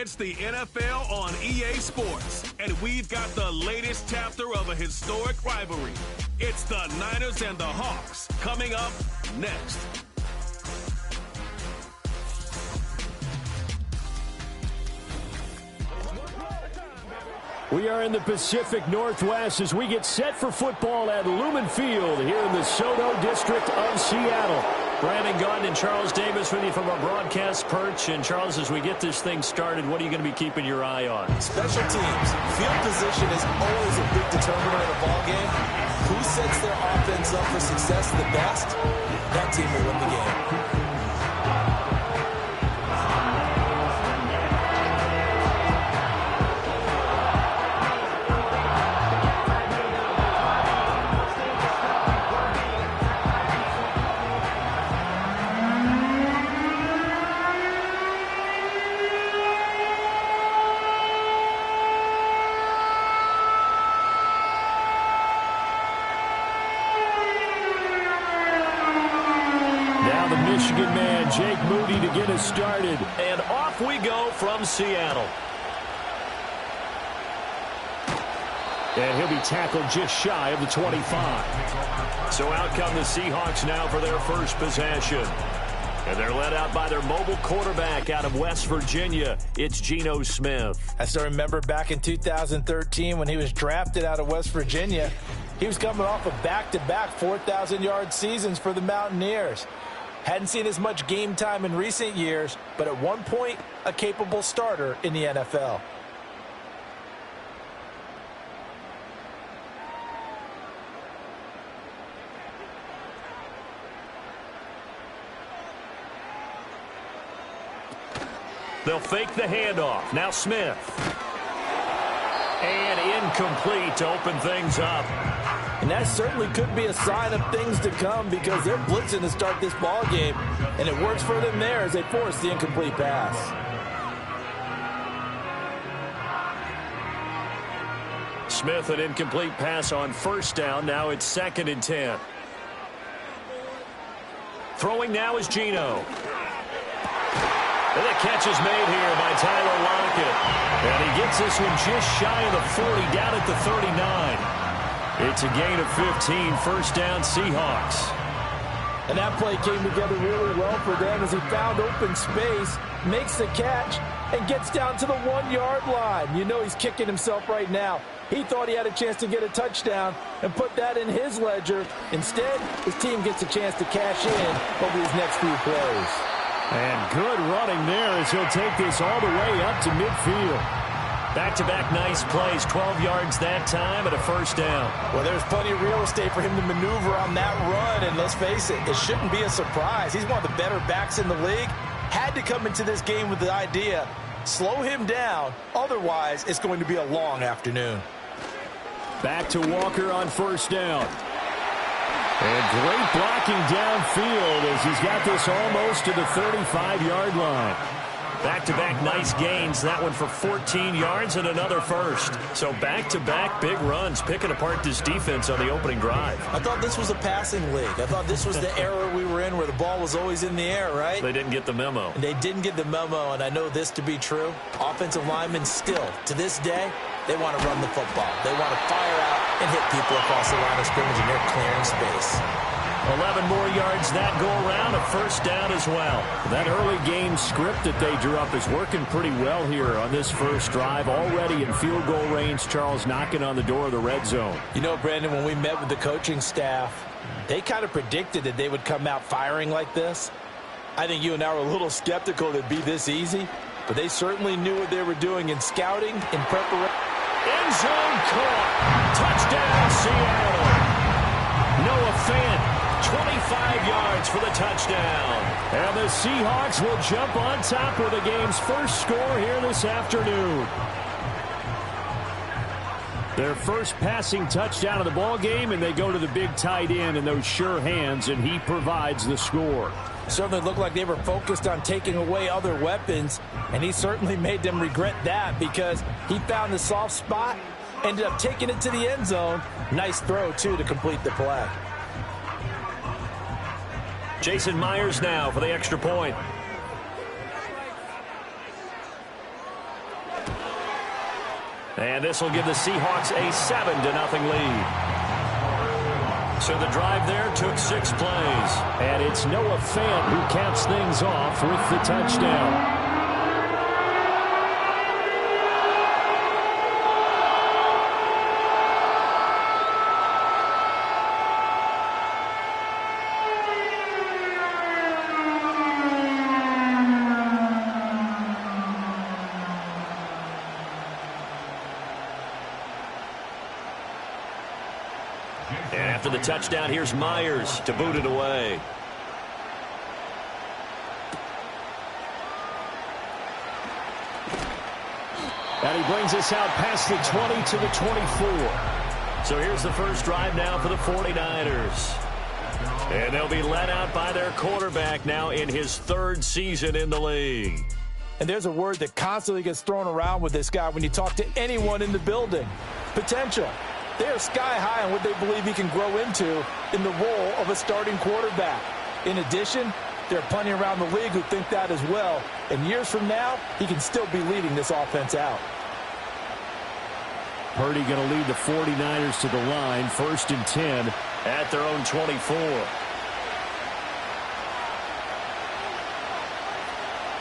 It's the NFL on EA Sports, and we've got the latest chapter of a historic rivalry. It's the Niners and the Hawks coming up next. We are in the Pacific Northwest as we get set for football at Lumen Field here in the Soto district of Seattle. Brandon Gaudin and Charles Davis with you from our broadcast perch. And Charles, as we get this thing started, what are you going to be keeping your eye on? Special teams. Field position is always a big determinant of a ball game. Who sets their offense up for success the best, that team will win the game. Michigan man Jake Moody to get us started. And off we go from Seattle. And he'll be tackled just shy of the 25. So out come the Seahawks now for their first possession. And they're led out by their mobile quarterback out of West Virginia. It's Geno Smith. I still remember back in 2013 when he was drafted out of West Virginia. He was coming off of back-to-back 4,000-yard seasons for the Mountaineers. Hadn't seen as much game time in recent years, but at one point, a capable starter in the NFL. They'll fake the handoff. Now Smith. And incomplete to open things up. And that certainly could be a sign of things to come because they're blitzing to start this ball game, and it works for them there as they force the incomplete pass. Smith, an incomplete pass on first down. Now it's 2nd and 10. Throwing now is Geno. And the catch is made here by Tyler Lockett. And he gets this one just shy of the 40, down at the 39. It's a gain of 15, first down Seahawks. And that play came together really well for them as he found open space, makes the catch, and gets down to the 1-yard line. You know he's kicking himself right now. He thought he had a chance to get a touchdown and put that in his ledger. Instead, his team gets a chance to cash in over these next few plays. And good running there as he'll take this all the way up to midfield. Back-to-back nice plays, 12 yards that time and a first down. Well, there's plenty of real estate for him to maneuver on that run, and let's face it, it shouldn't be a surprise. He's one of the better backs in the league. Had to come into this game with the idea, slow him down, otherwise it's going to be a long afternoon. Back to Walker on first down. And great blocking downfield as he's got this almost to the 35-yard line. Back-to-back nice gains. That one for 14 yards and another first. So back-to-back big runs, picking apart this defense on the opening drive. I thought this was a passing league. I thought this was the era we were in where the ball was always in the air, right? They didn't get the memo. And they didn't get the memo, and I know this to be true. Offensive linemen still, to this day, they want to run the football. They want to fire out and hit people across the line of scrimmage, and they're clearing space. 11 more yards that go around, a first down as well. That early game script that they drew up is working pretty well here on this first drive. Already in field goal range, Charles knocking on the door of the red zone. You know, Brandon, when we met with the coaching staff, they kind of predicted that they would come out firing like this. I think you and I were a little skeptical that it'd be this easy, but they certainly knew what they were doing in scouting, in preparation. End zone caught. Touchdown, Seattle. Noah Fant. 25 yards for the touchdown. And the Seahawks will jump on top with the game's first score here this afternoon. Their first passing touchdown of the ball game, and they go to the big tight end in those sure hands, and he provides the score. Certainly looked like they were focused on taking away other weapons, and he certainly made them regret that because he found the soft spot, ended up taking it to the end zone. Nice throw, too, to complete the play. Jason Myers now for the extra point. And this will give the Seahawks a 7-0 lead. So the drive there took 6 plays. And it's Noah Fant who caps things off with the touchdown. And after the touchdown, here's Myers to boot it away. And he brings us out past the 20 to the 24. So here's the first drive now for the 49ers. And they'll be led out by their quarterback now in his 3rd season in the league. And there's a word that constantly gets thrown around with this guy when you talk to anyone in the building. Potential. They are sky high on what they believe he can grow into in the role of a starting quarterback. In addition, there are plenty around the league who think that as well. And years from now, he can still be leading this offense out. Purdy going to lead the 49ers to the line, 1st and 10 at their own 24.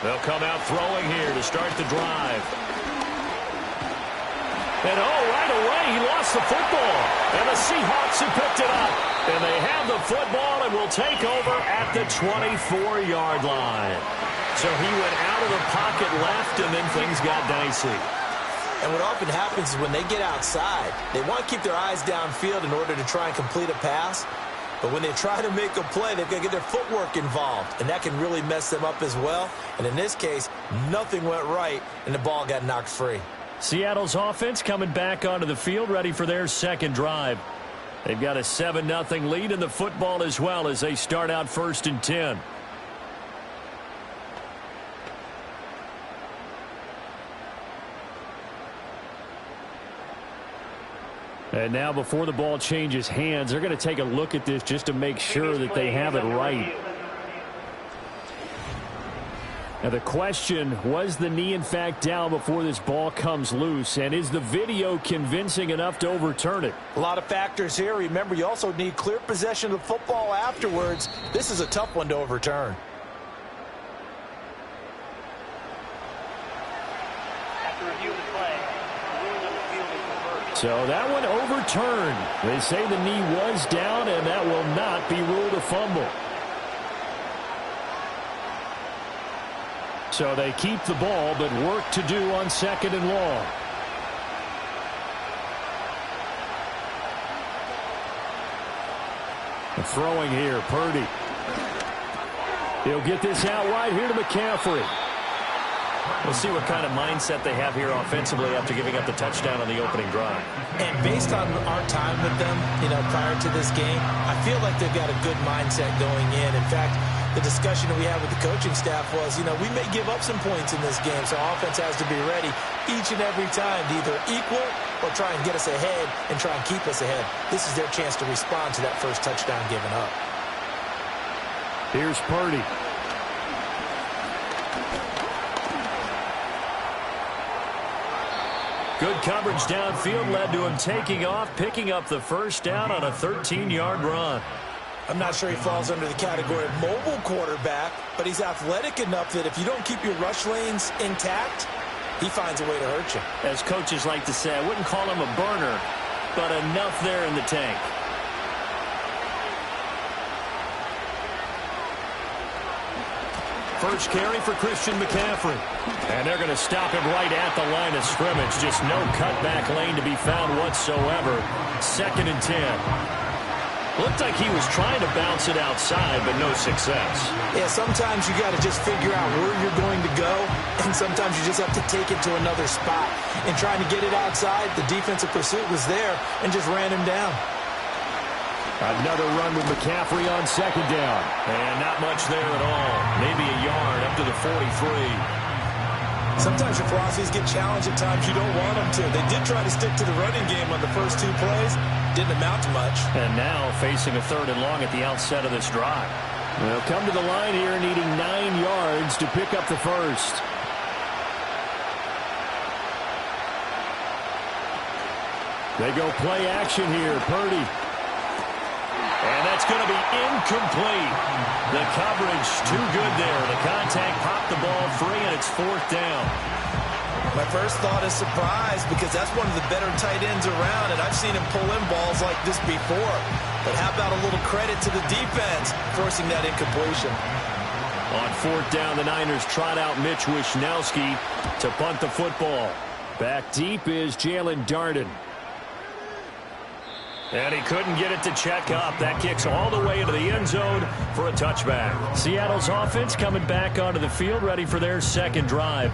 They'll come out throwing here to start the drive. And right away, he lost the football. And the Seahawks have picked it up. And they have the football and will take over at the 24-yard line. So he went out of the pocket left, and then things got dicey. And what often happens is when they get outside, they want to keep their eyes downfield in order to try and complete a pass. But when they try to make a play, they've got to get their footwork involved. And that can really mess them up as well. And in this case, nothing went right, and the ball got knocked free. Seattle's offense coming back onto the field, ready for their 2nd drive. They've got a 7-0 lead in the football as well as they start out 1st and 10. And now before the ball changes hands, they're going to take a look at this just to make sure that they have it right. Now the question, was the knee in fact down before this ball comes loose? And is the video convincing enough to overturn it? A lot of factors here. Remember, you also need clear possession of the football afterwards. This is a tough one to overturn. After review of the play, the ruling on the field is reversed. So that one overturned. They say the knee was down, and that will not be ruled a fumble. So they keep the ball, but work to do on 2nd and long. Throwing here, Purdy. He'll get this out wide here to McCaffrey. We'll see what kind of mindset they have here offensively after giving up the touchdown on the opening drive. And based on our time with them, prior to this game, I feel like they've got a good mindset going in. In fact, the discussion that we had with the coaching staff was, we may give up some points in this game, so offense has to be ready each and every time to either equal or try and get us ahead and try and keep us ahead. This is their chance to respond to that first touchdown given up. Here's Purdy. Good coverage downfield led to him taking off, picking up the first down on a 13-yard run. I'm not sure he falls under the category of mobile quarterback, but he's athletic enough that if you don't keep your rush lanes intact, he finds a way to hurt you. As coaches like to say, I wouldn't call him a burner, but enough there in the tank. First carry for Christian McCaffrey. And they're going to stop him right at the line of scrimmage. Just no cutback lane to be found whatsoever. 2nd and 10. Looked like he was trying to bounce it outside, but no success. Yeah, sometimes you got to just figure out where you're going to go, and sometimes you just have to take it to another spot. And trying to get it outside, the defensive pursuit was there and just ran him down. Another run with McCaffrey on 2nd down. And not much there at all. Maybe a yard up to the 43. Sometimes your philosophies get challenged at times you don't want them to. They did try to stick to the running game on the first 2 plays. Didn't amount to much. And now facing a 3rd and long at the outset of this drive. They'll come to the line here needing 9 yards to pick up the first. They go play action here. Purdy. And that's going to be incomplete. The coverage too good there. The contact popped the ball free, and it's 4th down. My first thought is surprise, because that's one of the better tight ends around, and I've seen him pull in balls like this before. But how about a little credit to the defense forcing that incompletion? On 4th down, the Niners trot out Mitch Wishnowski to punt the football. Back deep is Jalen Darden. And he couldn't get it to check up. That kicks all the way into the end zone for a touchback. Seattle's offense coming back onto the field, ready for their second drive.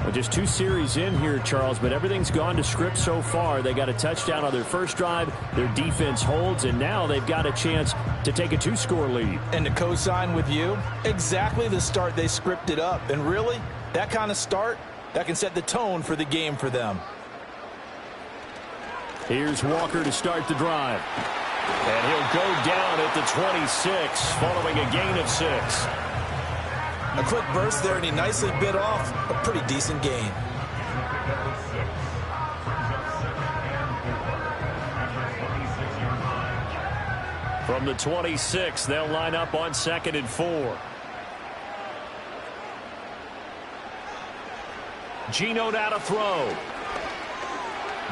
Well, just 2 series in here, Charles, but everything's gone to script so far. They got a touchdown on their first drive. Their defense holds, and now they've got a chance to take a 2-score lead. And to co-sign with you, exactly the start they scripted up. And really, that kind of start, that can set the tone for the game for them. Here's Walker to start the drive. And he'll go down at the 26, following a gain of 6. A quick burst there, and he nicely bit off a pretty decent gain. From the 26, they'll line up on 2nd and 4. Geno now to throw.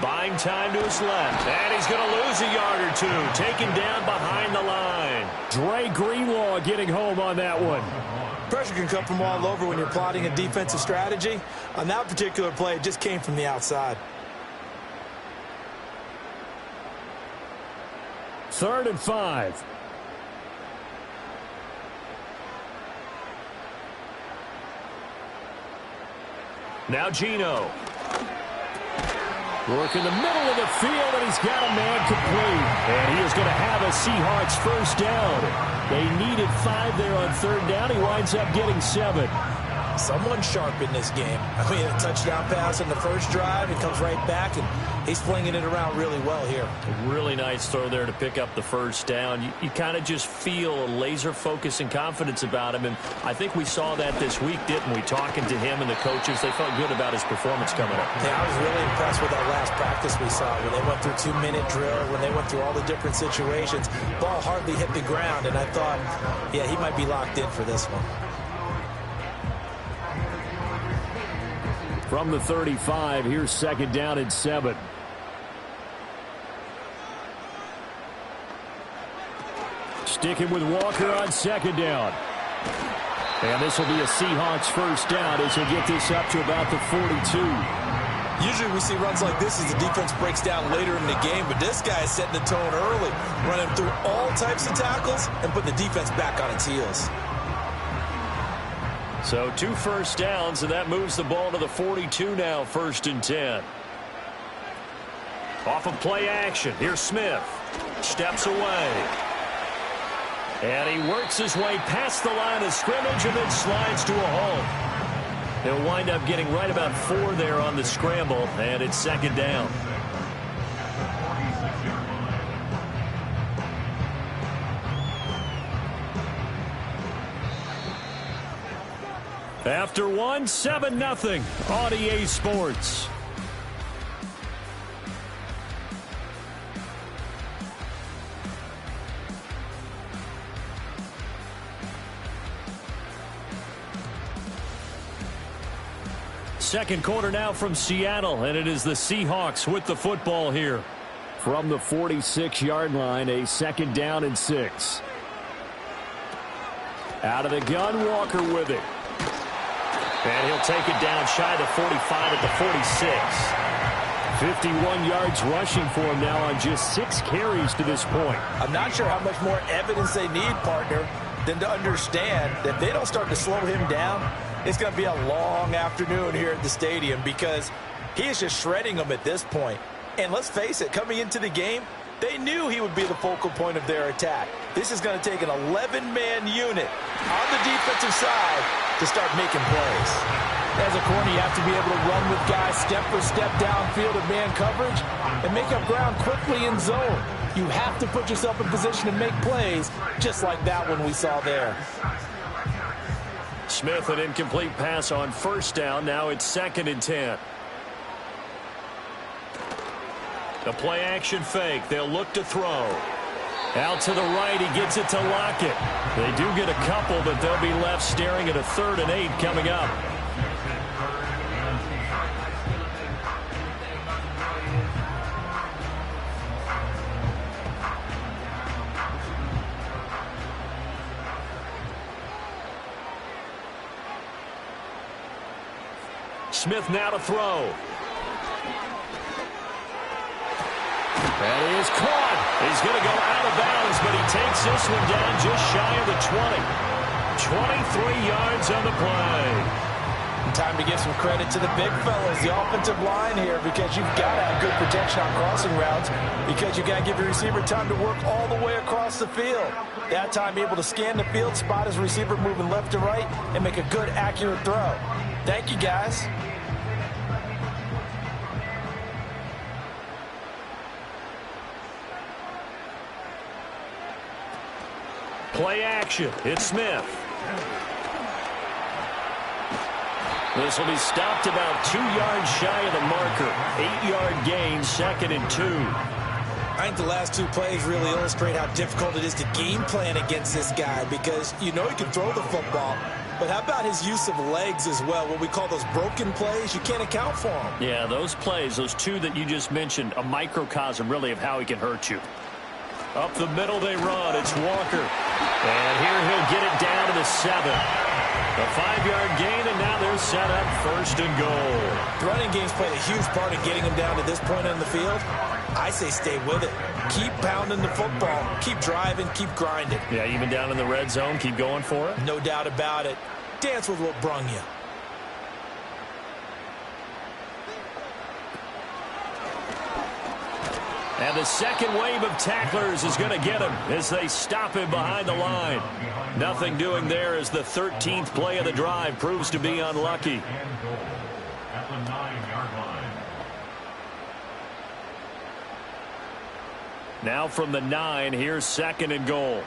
Buying time to his left. And he's going to lose a yard or 2. Taken down behind the line. Dre Greenlaw getting home on that one. Pressure can come from all over when you're plotting a defensive strategy. On that particular play, it just came from the outside. 3rd and 5. Now Geno. Work in the middle of the field, and he's got a man complete. And he is going to have a Seahawks first down. They needed 5 there on 3rd down. He winds up getting 7. Someone sharp in this game. I mean, a touchdown pass in the first drive. He comes right back, and he's flinging it around really well here. A really nice throw there to pick up the first down. You kind of just feel a laser focus and confidence about him, and I think we saw that this week, didn't we? Talking to him and the coaches, they felt good about his performance coming up. Yeah, I was really impressed with that last practice we saw when they went through 2-minute drill, when they went through all the different situations. Ball hardly hit the ground, and I thought, yeah, he might be locked in for this one. From the 35, here's 2nd down and 7. Sticking with Walker on 2nd down. And this will be a Seahawks first down as he'll get this up to about the 42. Usually we see runs like this as the defense breaks down later in the game, but this guy is setting the tone early, running through all types of tackles and putting the defense back on its heels. So 2 first downs, and that moves the ball to the 42 now, 1st and 10. Off of play action, here's Smith. Steps away. And he works his way past the line of scrimmage and then slides to a hole. He'll wind up getting right about 4 there on the scramble, and it's 2nd down. After 1, 7-0 on EA Sports. Second quarter now from Seattle, and it is the Seahawks with the football here. From the 46-yard line, a 2nd down and 6. Out of the gun, Walker with it. And he'll take it down shy of the 45 at the 46. 51 yards rushing for him now on just 6 carries to this point. I'm not sure how much more evidence they need, partner, than to understand that if they don't start to slow him down, it's going to be a long afternoon here at the stadium because he is just shredding them at this point. And let's face it, coming into the game, they knew he would be the focal point of their attack. This is going to take an 11-man unit on the defensive side to start making plays. As a corner, you have to be able to run with guys step for step downfield in man coverage and make up ground quickly in zone. You have to put yourself in position to make plays just like that one we saw there. Smith, an incomplete pass on 1st down. Now it's 2nd and 10. The play action fake. They'll look to throw. Out to the right, he gets it to Lockett. They do get a couple, but they'll be left staring at a 3rd and 8 coming up. Smith now to throw. That is caught. He's going to go out of bounds, but he takes this one down just shy of the 20. 23 yards on the play. Time to give some credit to the big fellas, the offensive line here, because you've got to have good protection on crossing routes, because you've got to give your receiver time to work all the way across the field. That time able to scan the field, spot his receiver moving left to right, and make a good, accurate throw. Thank you, guys. Play action. It's Smith. This will be stopped about 2 yards shy of the marker. 8-yard gain, 2nd and 2. I think the last 2 plays really illustrate how difficult it is to game plan against this guy, because you know he can throw the football, but how about his use of legs as well? What we call those broken plays, you can't account for them. Yeah, those plays, those 2 that you just mentioned, a microcosm really of how he can hurt you. Up the middle they run. It's Walker. And here he'll get it down to the 7. A 5-yard gain, and now they're set up 1st and goal. The running game's played a huge part in getting him down to this point on the field. I say stay with it. Keep pounding the football. Keep driving. Keep grinding. Yeah, even down in the red zone, keep going for it. No doubt about it. Dance with what brung you. And the second wave of tacklers is going to get him as they stop him behind the line. Nothing doing there as the 13th play of the drive proves to be unlucky. At the 9-yard line. Now from the 9, here's 2nd and goal.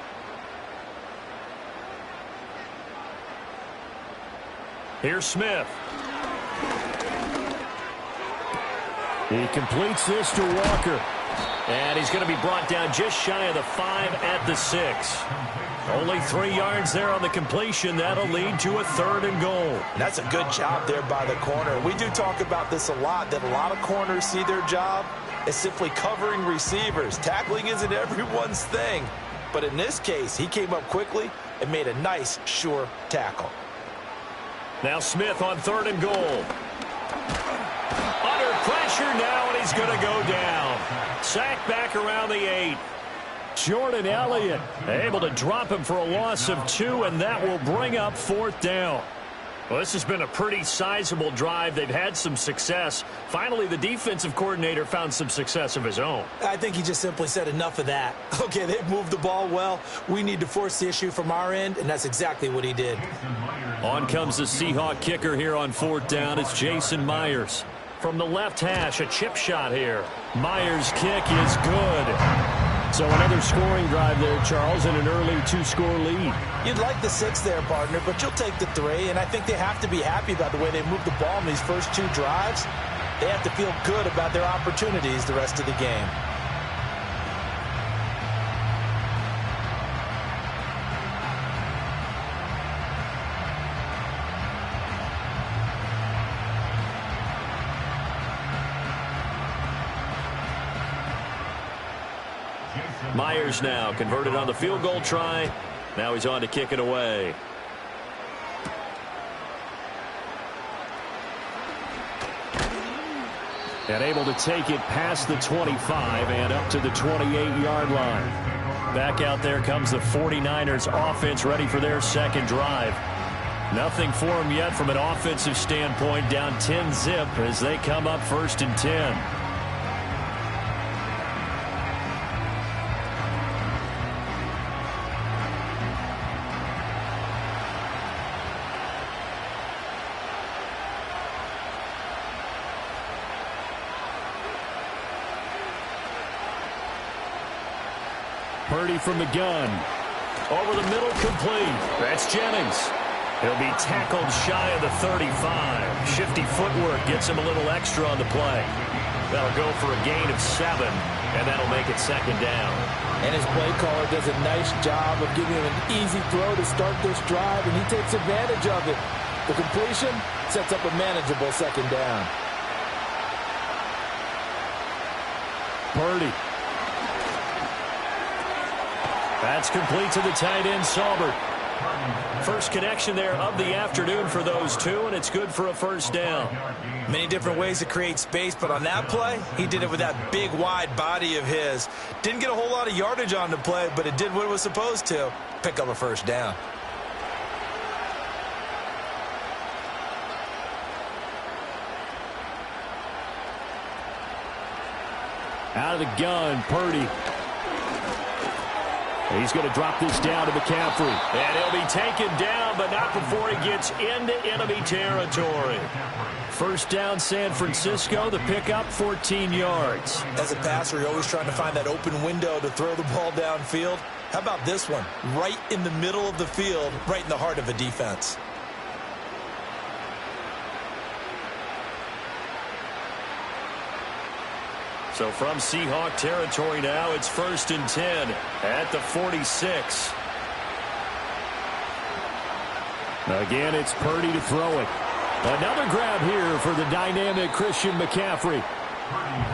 Here's Smith. He completes this to Walker. And he's going to be brought down just shy of the 5 at the 6. Only 3 yards there on the completion. That'll lead to a 3rd and goal. And that's a good job there by the corner. We do talk about this a lot, that a lot of corners see their job as simply covering receivers. Tackling isn't everyone's thing. But in this case, he came up quickly and made a nice, sure tackle. Now Smith on 3rd and goal. Under pressure now, and he's going to go down. Sacked back around the 8. Jordan Elliott able to drop him for a loss of 2, and that will bring up 4th down. Well, this has been a pretty sizable drive. They've had some success. Finally, the defensive coordinator found some success of his own. I think he just simply said enough of that. Okay, they've moved the ball well. We need to force the issue from our end, and that's exactly what he did. On comes the Seahawk kicker here on 4th down. It's Jason Myers. From the left hash, a chip shot here. Myers' kick is good. So another scoring drive there, Charles, and an early 2-score lead. You'd like the 6 there, partner, but you'll take the 3, and I think they have to be happy about the way they moved the ball in these first 2 drives. They have to feel good about their opportunities the rest of the game. Myers now converted on the field goal try. Now he's on to kick it away. And able to take it past the 25 and up to the 28-yard line. Back out there comes the 49ers offense ready for their 2nd drive. Nothing for them yet from an offensive standpoint, down 10-zip as they come up 1st and 10. Purdy from the gun. Over the middle, complete. That's Jennings. He'll be tackled shy of the 35. Shifty footwork gets him a little extra on the play. That'll go for a gain of 7, and that'll make it second down. And his play caller does a nice job of giving him an easy throw to start this drive, and he takes advantage of it. The completion sets up a manageable second down. Purdy. That's complete to the tight end, Saubert. First connection there of the afternoon for those two, and it's good for a first down. Many different ways to create space, but on that play, he did it with that big, wide body of his. Didn't get a whole lot of yardage on the play, but it did what it was supposed to. Pick up a first down. Out of the gun, Purdy. He's going to drop this down to McCaffrey. And he'll be taken down, but not before he gets into enemy territory. First down, San Francisco. The pickup, 14 yards. As a passer, you're always trying to find that open window to throw the ball downfield. How about this one? Right in the middle of the field, right in the heart of a defense. So from Seahawk territory now, it's 1st and 10 at the 46. Again, it's Purdy to throw it. Another grab here for the dynamic Christian McCaffrey.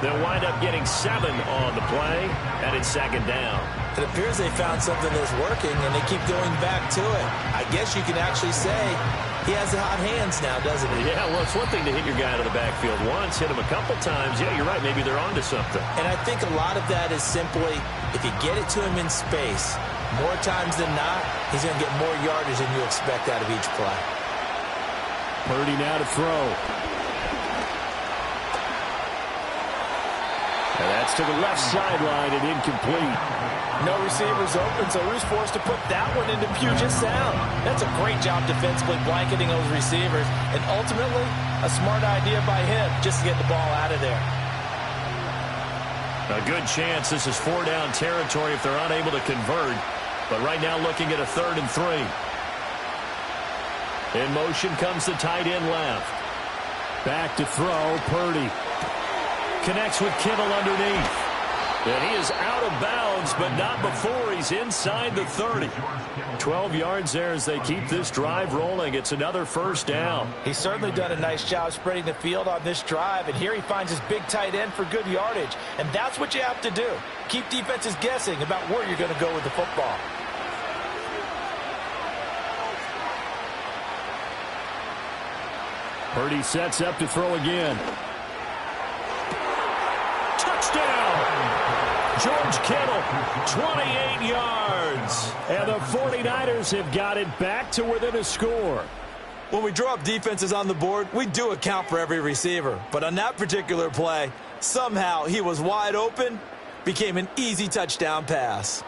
They'll wind up getting 7 on the play, and it's second down. It appears they found something that's working, and they keep going back to it. I guess you can actually say he has the hot hands now, doesn't he? Yeah, well, it's one thing to hit your guy out of the backfield once, hit him a couple times. Yeah, you're right. Maybe they're onto something. And I think a lot of that is simply if you get it to him in space, more times than not, he's going to get more yardage than you expect out of each play. Purdy now to throw. And that's to the left sideline and incomplete. No receivers open, so who's forced to put that one into Puget Sound? That's a great job defensively blanketing those receivers, and ultimately a smart idea by him just to get the ball out of there. A good chance this is 4-down territory if they're unable to convert, but right now looking at a 3rd and 3. In motion comes the tight end left. Back to throw, Purdy. Connects with Kittle underneath. And he is out of bounds, but not before he's inside the 30. 12 yards there as they keep this drive rolling. It's another first down. He's certainly done a nice job spreading the field on this drive, and here he finds his big tight end for good yardage. And that's what you have to do. Keep defenses guessing about where you're going to go with the football. Purdy sets up to throw again. Touchdown! George Kittle, 28 yards. And the 49ers have got it back to within a score. When we draw up defenses on the board, we do account for every receiver. But on that particular play, somehow he was wide open, became an easy touchdown pass.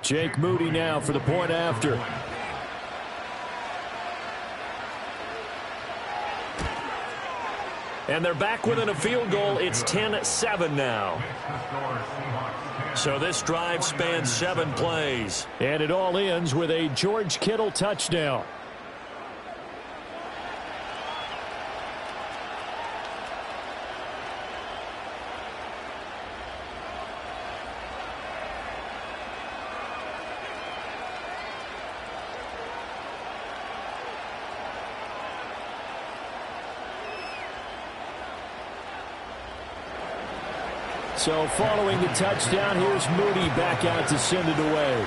Jake Moody now for the point after. And they're back within a field goal. It's 10-7 now. So this drive spans 7 plays. And it all ends with a George Kittle touchdown. So following the touchdown, here's Moody back out to send it away.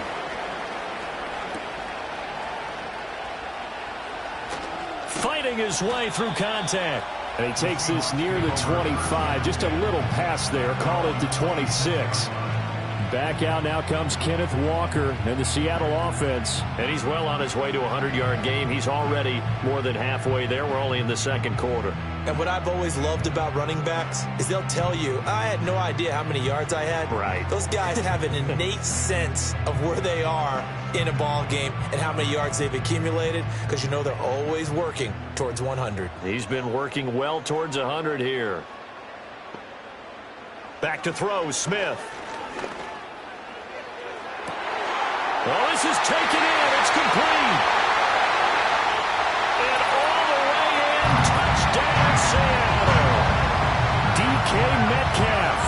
Fighting his way through contact. And he takes this near the 25. Just a little pass there. Call it the 26. Back out now comes Kenneth Walker and the Seattle offense. And he's well on his way to a 100-yard game. He's already more than halfway there. We're only in the second quarter. And what I've always loved about running backs is they'll tell you, I had no idea how many yards I had. Right. Those guys have an innate sense of where they are in a ball game and how many yards they've accumulated, because you know they're always working towards 100. He's been working well towards 100 here. Back to throw, Smith. Well, this is taken in. It's complete. And all the way in. Touchdown, Seattle. DK Metcalf,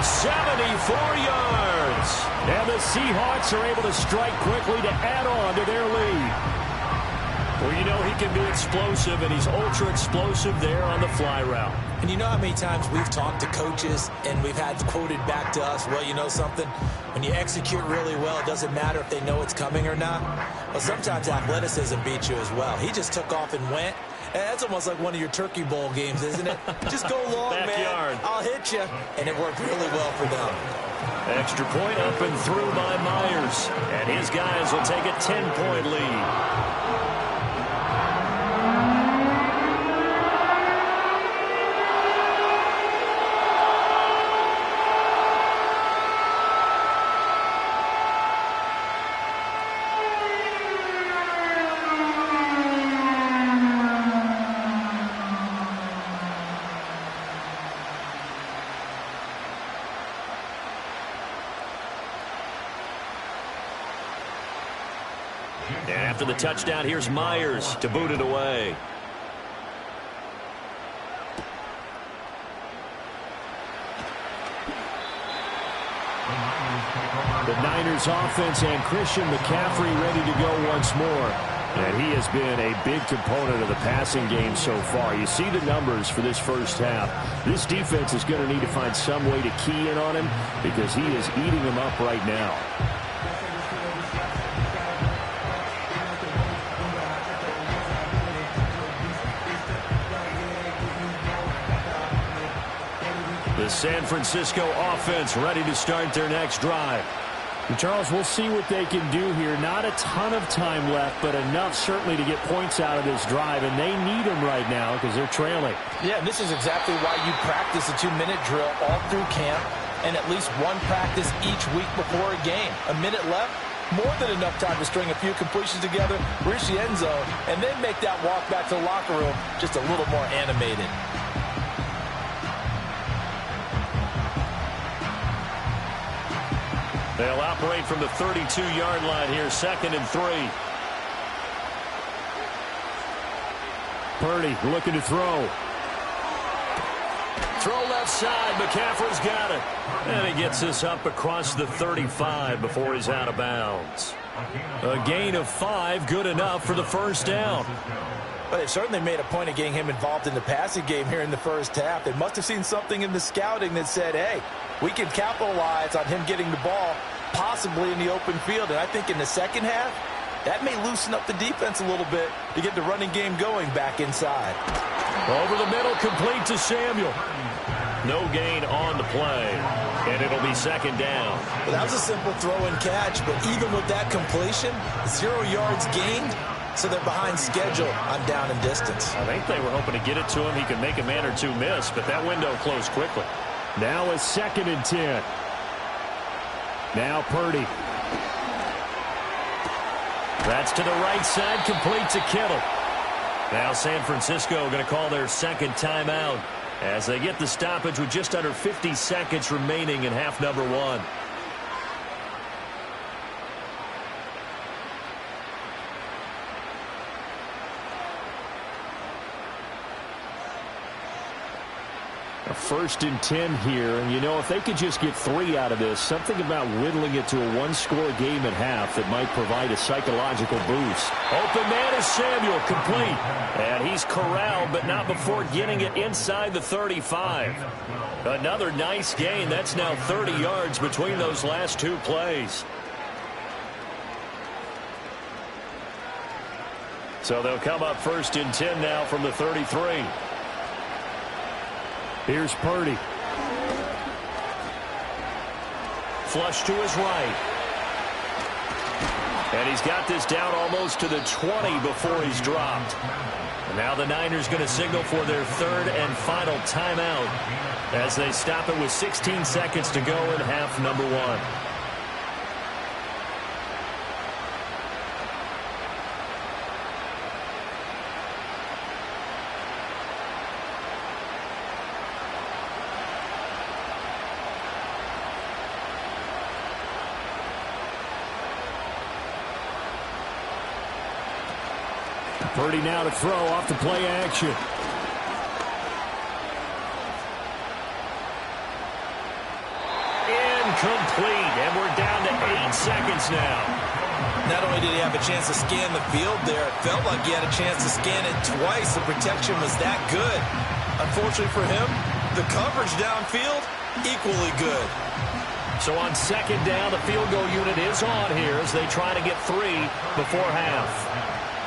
74 yards. And the Seahawks are able to strike quickly to add on to their lead. Well, you know he can be explosive, and he's ultra-explosive there on the fly route. And you know how many times we've talked to coaches and we've had quoted back to us, well, you know something? When you execute really well, it doesn't matter if they know it's coming or not. Well, sometimes athleticism beats you as well. He just took off and went. And that's almost like one of your Turkey Bowl games, isn't it? Just go long, Backyard. man. I'll hit you. And it worked really well for them. Extra point up and through by Myers. And his guys will take a 10-point lead. After the touchdown, here's Myers to boot it away. The Niners offense and Christian McCaffrey ready to go once more. And he has been a big component of the passing game so far. You see the numbers for this first half. This defense is going to need to find some way to key in on him because he is eating them up right now. The San Francisco offense ready to start their next drive. And Charles, we'll see what they can do here. Not a ton of time left, but enough certainly to get points out of this drive, and they need them right now because they're trailing. Yeah, and this is exactly why you practice a 2-minute drill all through camp and at least one practice each week before a game. A minute left, more than enough time to string a few completions together, reach the end zone, and then make that walk back to the locker room just a little more animated. They'll operate from the 32-yard line here, 2nd and 3. Purdy looking to throw. Throw left side. McCaffrey's got it. And he gets this up across the 35 before he's out of bounds. A gain of 5, good enough for the first down. But they've certainly made a point of getting him involved in the passing game here in the first half. They must have seen something in the scouting that said, hey, we can capitalize on him getting the ball possibly in the open field. And I think in the second half, that may loosen up the defense a little bit to get the running game going back inside. Over the middle, complete to Samuel. No gain on the play, and it'll be 2nd down. Well, that was a simple throw and catch, but even with that completion, 0 yards gained, so they're behind schedule on down and distance. I think they were hoping to get it to him. He could make a man or two miss, but that window closed quickly. Now a 2nd and 10. Now Purdy. That's to the right side, complete to Kittle. Now San Francisco going to call their 2nd timeout as they get the stoppage with just under 50 seconds remaining in half number 1. A 1st and 10 here, and you know, if they could just get 3 out of this, something about whittling it to a 1-score game at half that might provide a psychological boost. Open man is Samuel, complete. And he's corralled, but not before getting it inside the 35. Another nice gain. That's now 30 yards between those last 2 plays. So they'll come up 1st and 10 now from the 33. Here's Purdy. Flush to his right. And he's got this down almost to the 20 before he's dropped. And now the Niners going to signal for their 3rd and final timeout as they stop it with 16 seconds to go in half number 1. Purdy now to throw off the play action. Incomplete, and we're down to 8 seconds now. Not only did he have a chance to scan the field there, it felt like he had a chance to scan it twice. The protection was that good. Unfortunately for him, the coverage downfield, equally good. So on second down, the field goal unit is on here as they try to get 3 before half.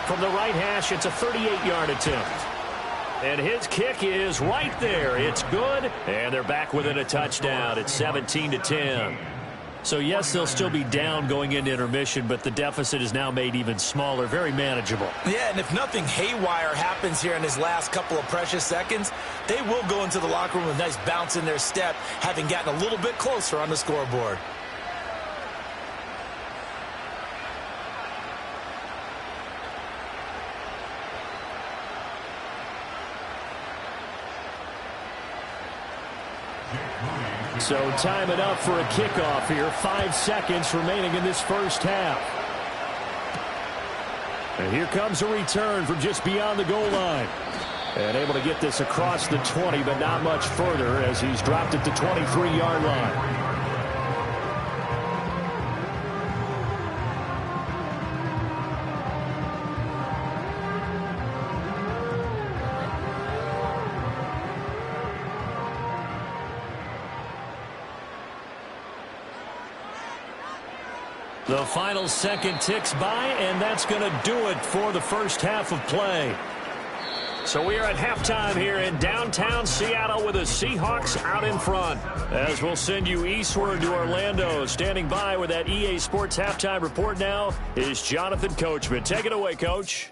From the right hash, it's a 38-yard attempt. And his kick is right there. It's good, and they're back within a touchdown. It's 17-10. So, yes, they'll still be down going into intermission, but the deficit is now made even smaller, very manageable. Yeah, and if nothing haywire happens here in his last couple of precious seconds, they will go into the locker room with a nice bounce in their step, having gotten a little bit closer on the scoreboard. So time it up for a kickoff here. 5 seconds remaining in this first half. And here comes a return from just beyond the goal line. And able to get this across the 20, but not much further as he's dropped it to 23-yard line. The final second ticks by, and that's going to do it for the first half of play. So we are at halftime here in downtown Seattle with the Seahawks out in front. As we'll send you eastward to Orlando. Standing by with that EA Sports halftime report now is Jonathan Coachman. Take it away, Coach.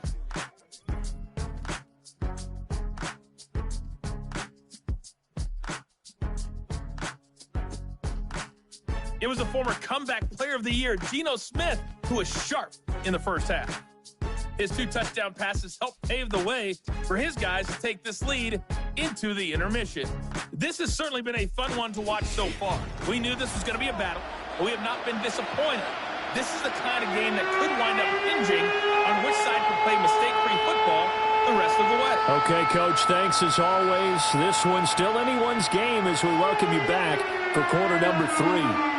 It was a former comeback player of the year, Geno Smith, who was sharp in the first half. His 2 touchdown passes helped pave the way for his guys to take this lead into the intermission. This has certainly been a fun one to watch so far. We knew this was going to be a battle, but we have not been disappointed. This is the kind of game that could wind up hinging on which side can play mistake-free football the rest of the way. Okay, Coach, thanks as always. This one's still anyone's game as we welcome you back for quarter number 3.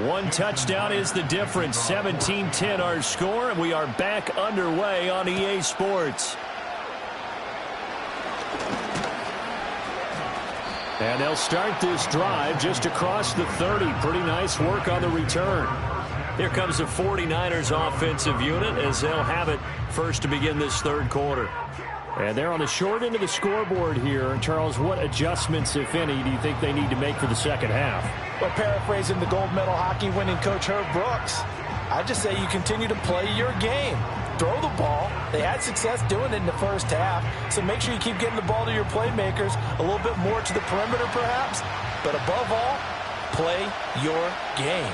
One touchdown is the difference. 17-10 our score, and we are back underway on EA Sports. And they'll start this drive just across the 30. Pretty nice work on the return. Here comes the 49ers offensive unit as they'll have it first to begin this third quarter. And they're on the short end of the scoreboard here. Charles, what adjustments, if any, do you think they need to make for the second half? Well, paraphrasing the gold medal hockey winning coach Herb Brooks, I just say you continue to play your game. Throw the ball. They had success doing it in the first half, so make sure you keep getting the ball to your playmakers, a little bit more to the perimeter perhaps, but above all, play your game.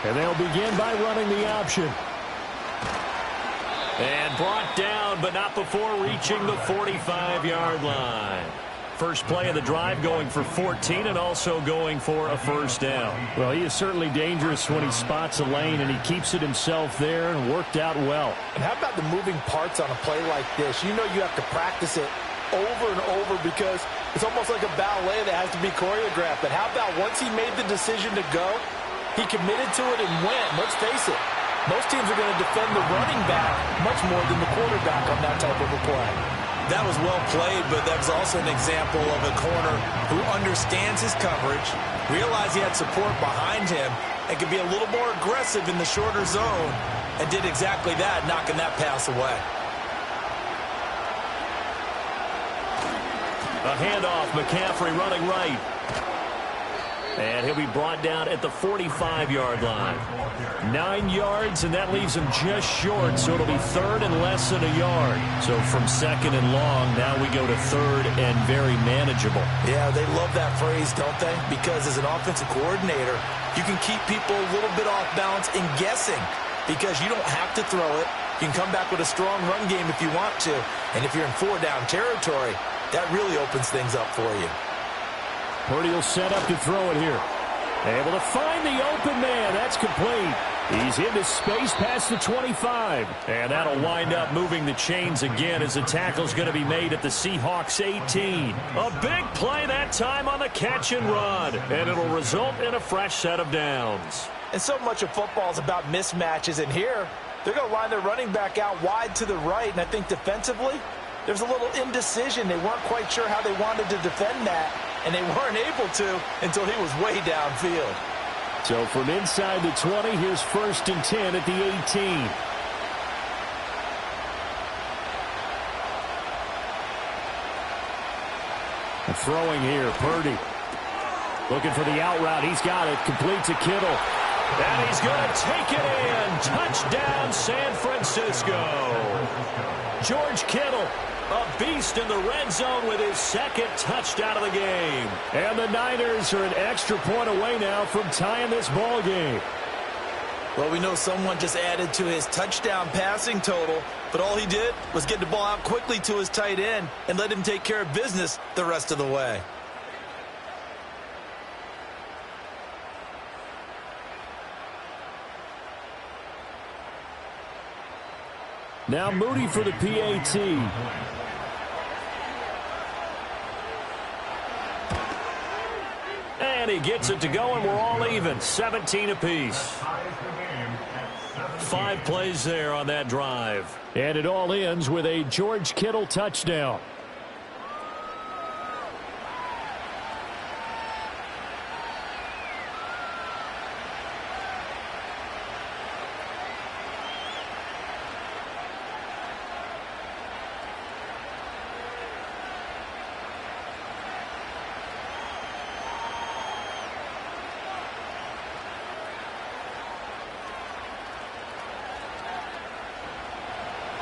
And they'll begin by running the option. And brought down, but not before reaching the 45-yard line. First play of the drive going for 14 and also going for a first down. Well, he is certainly dangerous when he spots a lane, and he keeps it himself there and worked out well. And how about the moving parts on a play like this? You know you have to practice it over and over because it's almost like a ballet that has to be choreographed. But how about once he made the decision to go, he committed to it and went. Let's face it, most teams are going to defend the running back much more than the quarterback on that type of a play. That was well played, but that was also an example of a corner who understands his coverage, realized he had support behind him, and could be a little more aggressive in the shorter zone, and did exactly that, knocking that pass away. A handoff, McCaffrey running right. And he'll be brought down at the 45-yard line. 9 yards, and that leaves him just short, so it'll be third and less than a yard. So from second and long, now we go to third and very manageable. Yeah, they love that phrase, don't they? Because as an offensive coordinator, you can keep people a little bit off balance and guessing because you don't have to throw it. You can come back with a strong run game if you want to. And if you're in 4-down territory, that really opens things up for you. Purdy will set up to throw it here. Able to find the open man. That's complete. He's into space past the 25. And that'll wind up moving the chains again as the tackle's going to be made at the Seahawks 18. A big play that time on the catch and run. And it'll result in a fresh set of downs. And so much of football is about mismatches. And here, they're going to line their running back out wide to the right. And I think defensively, there's a little indecision. They weren't quite sure how they wanted to defend that. And they weren't able to until he was way downfield. So from inside the 20, here's 1st and 10 at the 18. And throwing here, Purdy. Looking for the out route. He's got it. Complete to Kittle. And he's going to take it in. Touchdown, San Francisco. George Kittle, a beast in the red zone with his 2nd touchdown of the game. And the Niners are an extra point away now from tying this ball game. Well, we know someone just added to his touchdown passing total, but all he did was get the ball out quickly to his tight end and let him take care of business the rest of the way. Now Moody for the PAT. And he gets it to go, and we're all even. 17 apiece. 5 plays there on that drive. And it all ends with a George Kittle touchdown.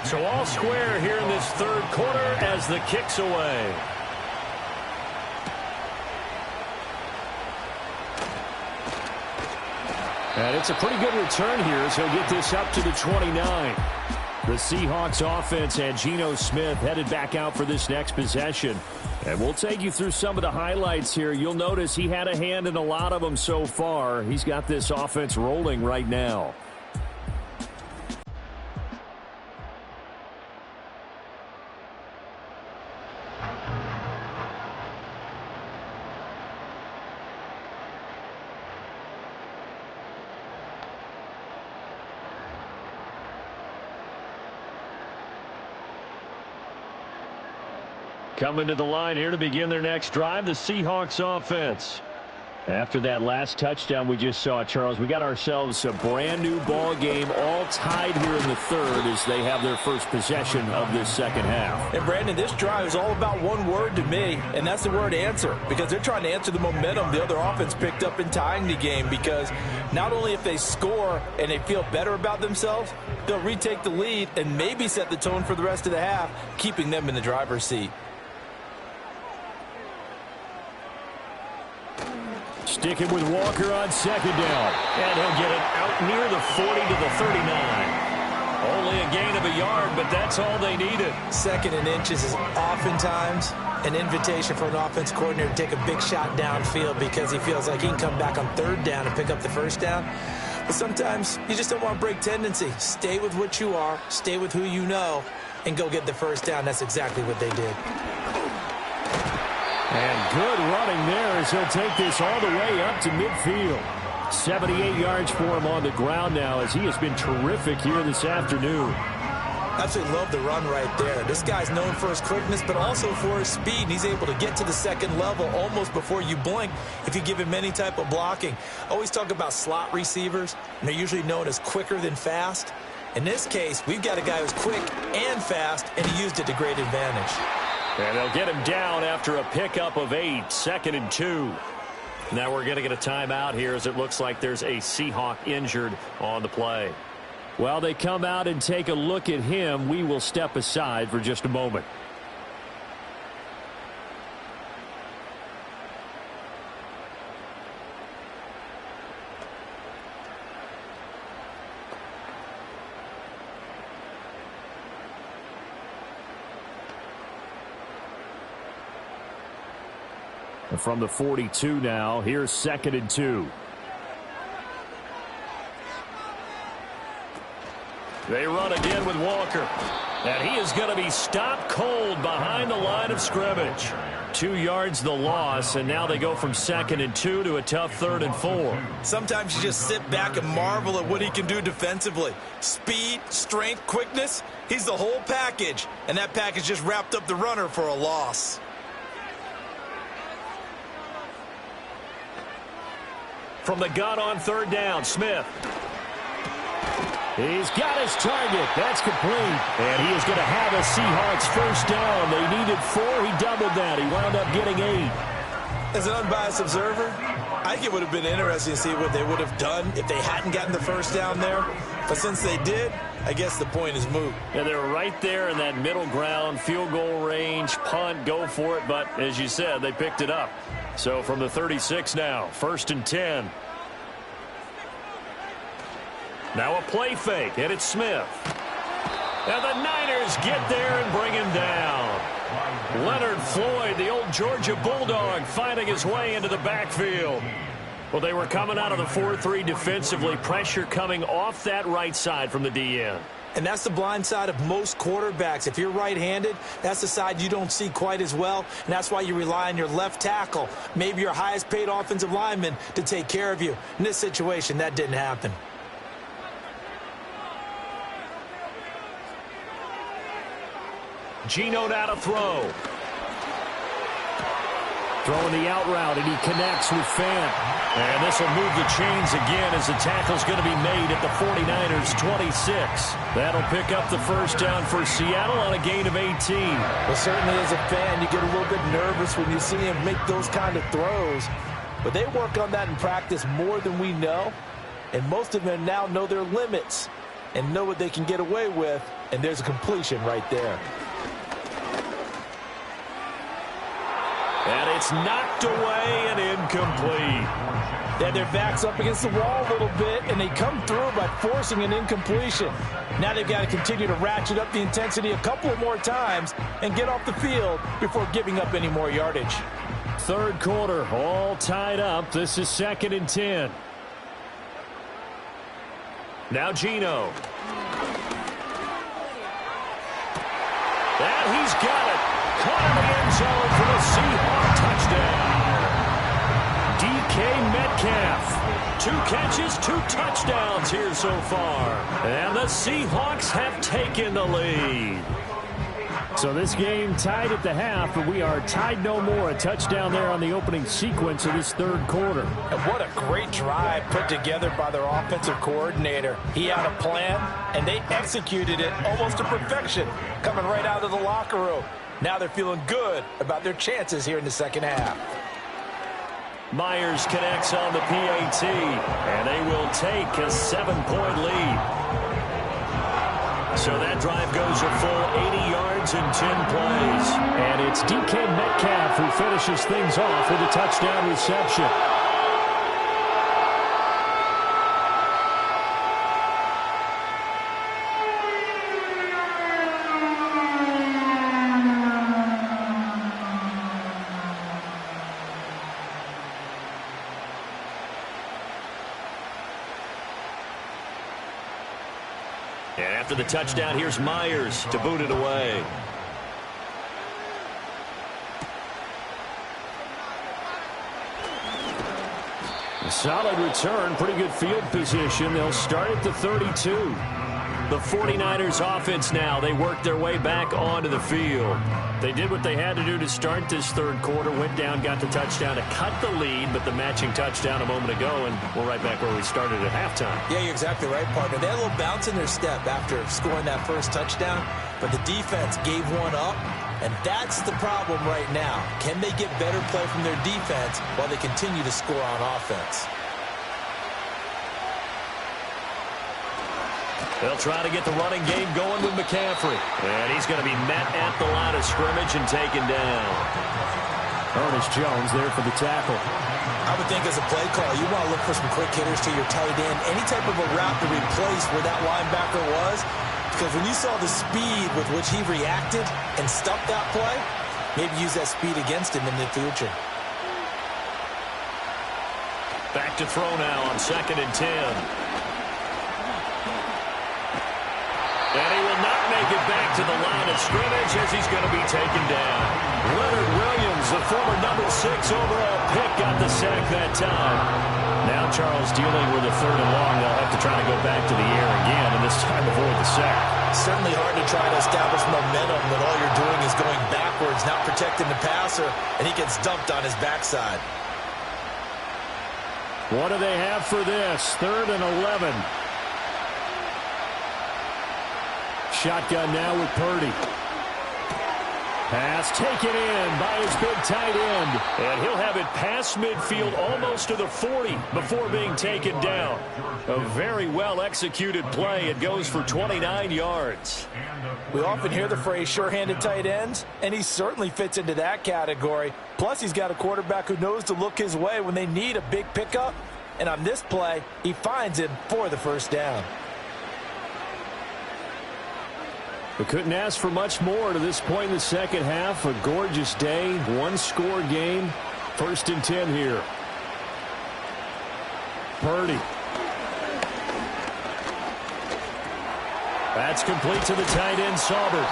So all square here in this 3rd quarter as the kick's away. And it's a pretty good return here as he'll get this up to the 29. The Seahawks offense and Geno Smith headed back out for this next possession. And we'll take you through some of the highlights here. You'll notice he had a hand in a lot of them so far. He's got this offense rolling right now. Coming to the line here to begin their next drive, the Seahawks offense. After that last touchdown we just saw, Charles, we got ourselves a brand new ball game, all tied here in the 3rd as they have their first possession of this 2nd half. And Brandon, this drive is all about one word to me, and that's the word answer, because they're trying to answer the momentum the other offense picked up in tying the game, because not only if they score and they feel better about themselves, they'll retake the lead and maybe set the tone for the rest of the half, keeping them in the driver's seat. Sticking with Walker on 2nd down. And he'll get it out near the 40 to the 39. Only a gain of a yard, but that's all they needed. 2nd and inches is oftentimes an invitation for an offense coordinator to take a big shot downfield because he feels like he can come back on 3rd down and pick up the 1st down. But sometimes you just don't want to break tendency. Stay with what you are, stay with who you know, and go get the 1st down. That's exactly what they did. And good running there as he'll take this all the way up to midfield. 78 yards for him on the ground now as he has been terrific here this afternoon. Absolutely love the run right there. This guy's known for his quickness, but also for his speed. And he's able to get to the 2nd level almost before you blink if you give him any type of blocking. Always talk about slot receivers, and they're usually known as quicker than fast. In this case, we've got a guy who's quick and fast, and he used it to great advantage. And they'll get him down after a pickup of 8, 2nd and 2. Now we're going to get a timeout here as it looks like there's a Seahawk injured on the play. While they come out and take a look at him, we will step aside for just a moment. From the 42 now, here's 2nd and 2. They run again with Walker. And he is going to be stopped cold behind the line of scrimmage. 2 yards the loss, and now they go from 2nd and 2 to a tough 3rd and 4. Sometimes you just sit back and marvel at what he can do defensively. Speed, strength, quickness, he's the whole package. And that package just wrapped up the runner for a loss. From the gun on 3rd down, Smith. He's got his target. That's complete. And he is going to have a Seahawks 1st down. They needed 4. He doubled that. He wound up getting 8. As an unbiased observer, I think it would have been interesting to see what they would have done if they hadn't gotten the 1st down there. But since they did, I guess the point is moot. Yeah, they're right there in that middle ground, field goal range, punt, go for it. But as you said, they picked it up. So from the 36 now, 1st and 10. Now a play fake, and it's Smith. And the Niners get there and bring him down. Leonard Floyd, the old Georgia Bulldog, finding his way into the backfield. Well, they were coming out of the 4-3 defensively. Pressure coming off that right side from the DN. And that's the blind side of most quarterbacks. If you're right-handed, that's the side you don't see quite as well. And that's why you rely on your left tackle, maybe your highest-paid offensive lineman, to take care of you. In this situation, that didn't happen. Geno now to throw. Throwing the out route, and he connects with Fant. And this will move the chains again as the tackle's going to be made at the 49ers' 26. That'll pick up the 1st down for Seattle on a gain of 18. Well, certainly as a fan, you get a little bit nervous when you see him make those kind of throws. But they work on that in practice more than we know. And most of them now know their limits and know what they can get away with. And there's a completion right there. And it's knocked away and incomplete. Yeah, their back's up against the wall a little bit, and they come through by forcing an incompletion. Now they've got to continue to ratchet up the intensity a couple of more times and get off the field before giving up any more yardage. 3rd quarter, all tied up. This is 2nd and 10. Now Geno. And he's got it. Caught in the end zone for the Seahawks touchdown. DK Metcalf. 2 catches, 2 touchdowns here so far. And the Seahawks have taken the lead. So this game tied at the half, but we are tied no more. A touchdown there on the opening sequence of this 3rd quarter. And what a great drive put together by their offensive coordinator. He had a plan, and they executed it almost to perfection, coming right out of the locker room. Now they're feeling good about their chances here in the 2nd half. Myers connects on the PAT, and they will take a 7-point lead. So that drive goes a full 80 yards and 10 plays. And it's DK Metcalf who finishes things off with a touchdown reception. And after the touchdown, here's Myers to boot it away. A solid return, pretty good field position. They'll start at the 32. The 49ers offense now, they work their way back onto the field. They did what they had to do to start this 3rd quarter, went down, got the touchdown to cut the lead, but the matching touchdown a moment ago, and we're right back where we started at halftime. Yeah, you're exactly right, partner. They had a little bounce in their step after scoring that 1st touchdown, but the defense gave one up, and that's the problem right now. Can they get better play from their defense while they continue to score on offense? They'll try to get the running game going with McCaffrey. And he's going to be met at the line of scrimmage and taken down. Ernest Jones there for the tackle. I would think as a play call, you want to look for some quick hitters to your tight end. Any type of a route to replace where that linebacker was. Because when you saw the speed with which he reacted and stuffed that play, maybe use that speed against him in the future. Back to throw now on 2nd and 10. And he will not make it back to the line of scrimmage as he's going to be taken down. Leonard Williams, the former number 6 overall pick, got the sack that time. Now Charles dealing with a 3rd and long. They'll have to try to go back to the air again, and this time avoid the sack. Certainly hard to try to establish momentum when all you're doing is going backwards, not protecting the passer, and he gets dumped on his backside. What do they have for this? 3rd and 11. Shotgun now with Purdy. Pass taken in by his big tight end. And he'll have it past midfield almost to the 40 before being taken down. A very well-executed play. It goes for 29 yards. We often hear the phrase sure-handed tight ends, and he certainly fits into that category. Plus, he's got a quarterback who knows to look his way when they need a big pickup. And on this play, he finds him for the first down. We couldn't ask for much more to this point in the second half. A gorgeous day, one-score game. 1st and 10 here. Purdy. That's complete to the tight end, Saubert.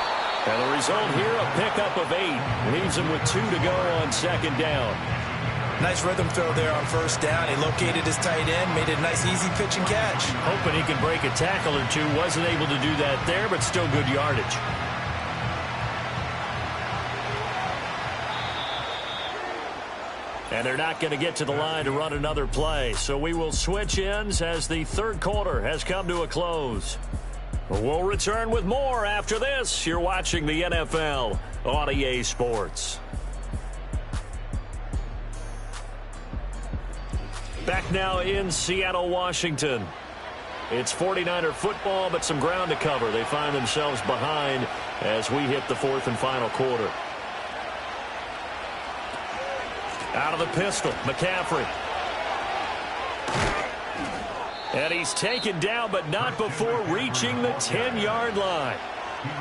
And the result here, a pickup of 8. Leaves him with 2 to go on 2nd down. Nice rhythm throw there on 1st down. He located his tight end, made it a nice easy pitch and catch. Hoping he could break a tackle or two. Wasn't able to do that there, but still good yardage. And they're not going to get to the line to run another play. So we will switch ends as the 3rd quarter has come to a close. We'll return with more after this. You're watching the NFL on EA Sports. Back now in Seattle, Washington. It's 49er football, but some ground to cover. They find themselves behind as we hit the 4th and final quarter. Out of the pistol, McCaffrey. And he's taken down, but not before reaching the 10-yard line.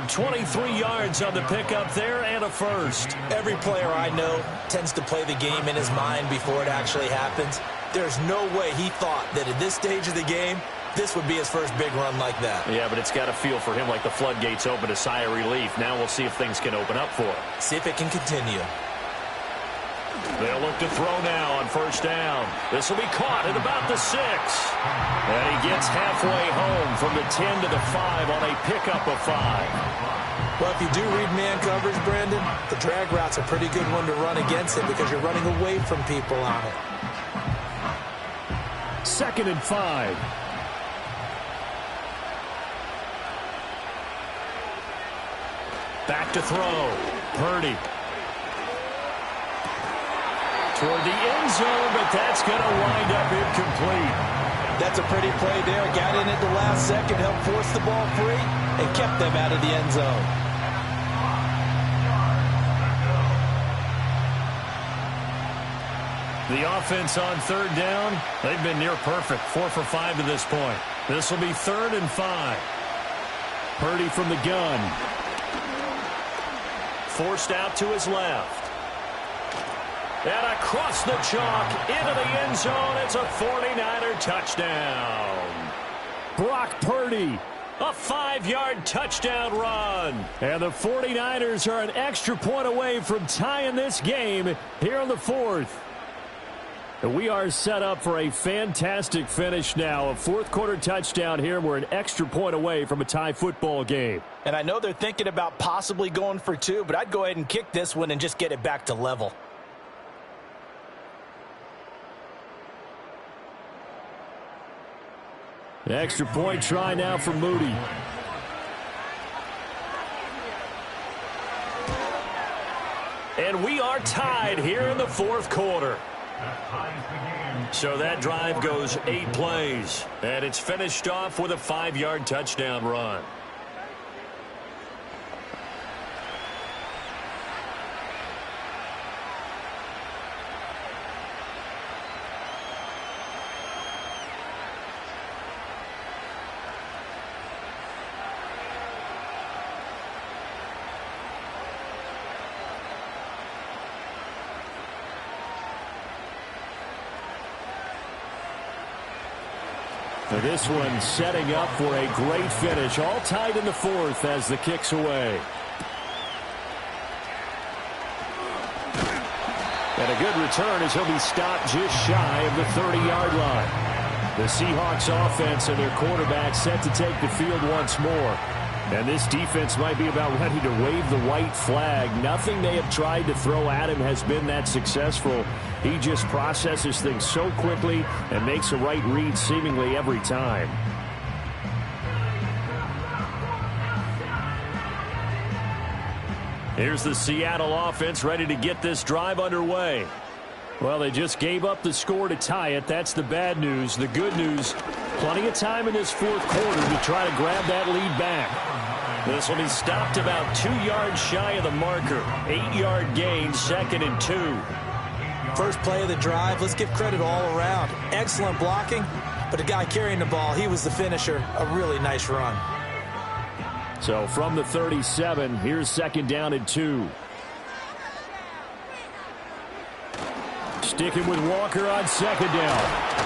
23 yards on the pickup there and a first. Every player I know tends to play the game in his mind before it actually happens. There's no way he thought that at this stage of the game, this would be his first big run like that. Yeah, but it's got to feel for him like the floodgates open, a sigh of relief. Now we'll see if things can open up for him. See if it can continue. They'll look to throw now on 1st down. This will be caught at about the 6. And he gets halfway home from the 10 to the 5 on a pickup of 5. Well, if you do read man coverage, Brandon, the drag route's a pretty good one to run against it because you're running away from people on it. 2nd and 5. Back to throw. Purdy. Toward the end zone, but that's going to wind up incomplete. That's a pretty play there. Got in at the last second, helped force the ball free, and kept them out of the end zone. The offense on 3rd down, they've been near perfect. 4 for 5 to this point. This will be 3rd and 5. Purdy from the gun. Forced out to his left. And across the chalk, into the end zone, it's a 49er touchdown. Brock Purdy, a 5-yard touchdown run. And the 49ers are an extra point away from tying this game here on the 4th. And we are set up for a fantastic finish now. A 4th quarter touchdown here. We're an extra point away from a tie football game. And I know they're thinking about possibly going for 2, but I'd go ahead and kick this one and just get it back to level. An extra point try now for Moody. And we are tied here in the 4th quarter. So that drive goes 8 plays. And it's finished off with a 5-yard touchdown run. Now this one setting up for a great finish. All tied in the fourth as the kick's away. And a good return as he'll be stopped just shy of the 30-yard line. The Seahawks offense and their quarterback set to take the field once more. And this defense might be about ready to wave the white flag. Nothing they have tried to throw at him has been that successful. He just processes things so quickly and makes the right read seemingly every time. Here's the Seattle offense ready to get this drive underway. Well, they just gave up the score to tie it. That's the bad news. The good news, plenty of time in this fourth quarter to try to grab that lead back. This will be stopped about 2 yards shy of the marker. 8-yard gain, 2nd and 2. First play of the drive, let's give credit all around. Excellent blocking, but the guy carrying the ball, he was the finisher. A really nice run. So from the 37, here's 2nd down and 2. Sticking with Walker on 2nd down.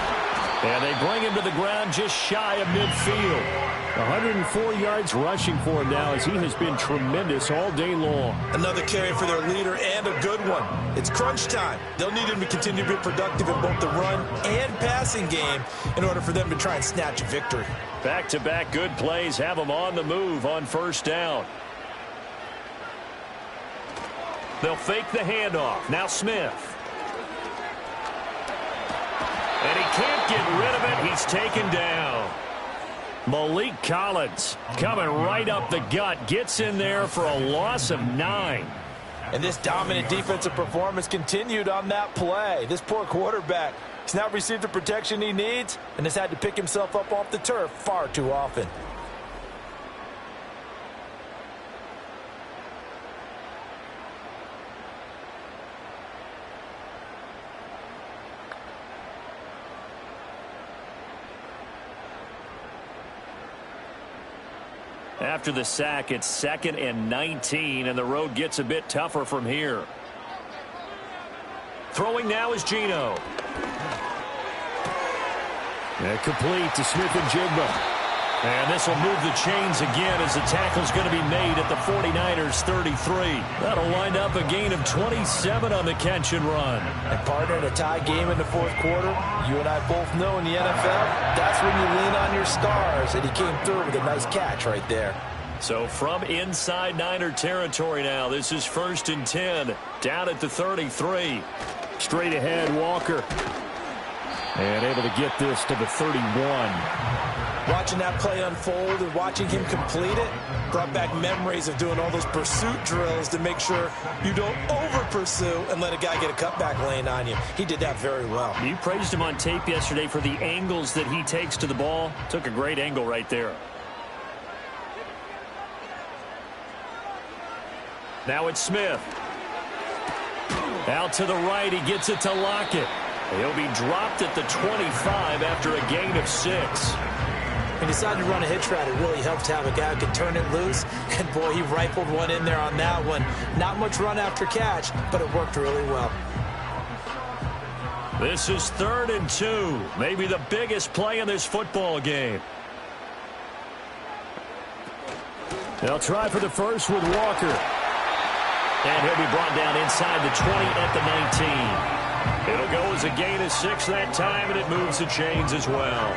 And they bring him to the ground just shy of midfield. 104 yards rushing for him now as he has been tremendous all day long. Another carry for their leader and a good one. It's crunch time. They'll need him to continue to be productive in both the run and passing game in order for them to try and snatch a victory. Back-to-back good plays have them on the move on 1st down. They'll fake the handoff. Now Smith. And he can't get rid of it. He's taken down. Malik Collins coming right up the gut. Gets in there for a loss of 9. And this dominant defensive performance continued on that play. This poor quarterback has not received the protection he needs and has had to pick himself up off the turf far too often. After the sack, it's 2nd and 19, and the road gets a bit tougher from here. Throwing now is Geno. And complete to Smith-Njigba. And this will move the chains again as the tackle's going to be made at the 49ers 33. That'll wind up a gain of 27 on the catch and run. And partner, in a tie game in the fourth quarter, you and I both know in the NFL, that's when you lean on your stars. And he came through with a nice catch right there. So from inside Niner territory now, this is 1st and 10, down at the 33. Straight ahead, Walker. And able to get this to the 31. Watching that play unfold and watching him complete it brought back memories of doing all those pursuit drills to make sure you don't over-pursue and let a guy get a cutback lane on you. He did that very well. You praised him on tape yesterday for the angles that he takes to the ball. Took a great angle right there. Now it's Smith. Out to the right, he gets it to Lockett. He'll be dropped at the 25 after a gain of 6. He decided to run a hitch route. It really helped to have a guy who could turn it loose. And, boy, he rifled one in there on that one. Not much run after catch, but it worked really well. This is 3rd and 2. Maybe the biggest play in this football game. They'll try for the first with Walker. And he'll be brought down inside the 20 at the 19. It'll go as a gain of 6 that time, and it moves the chains as well.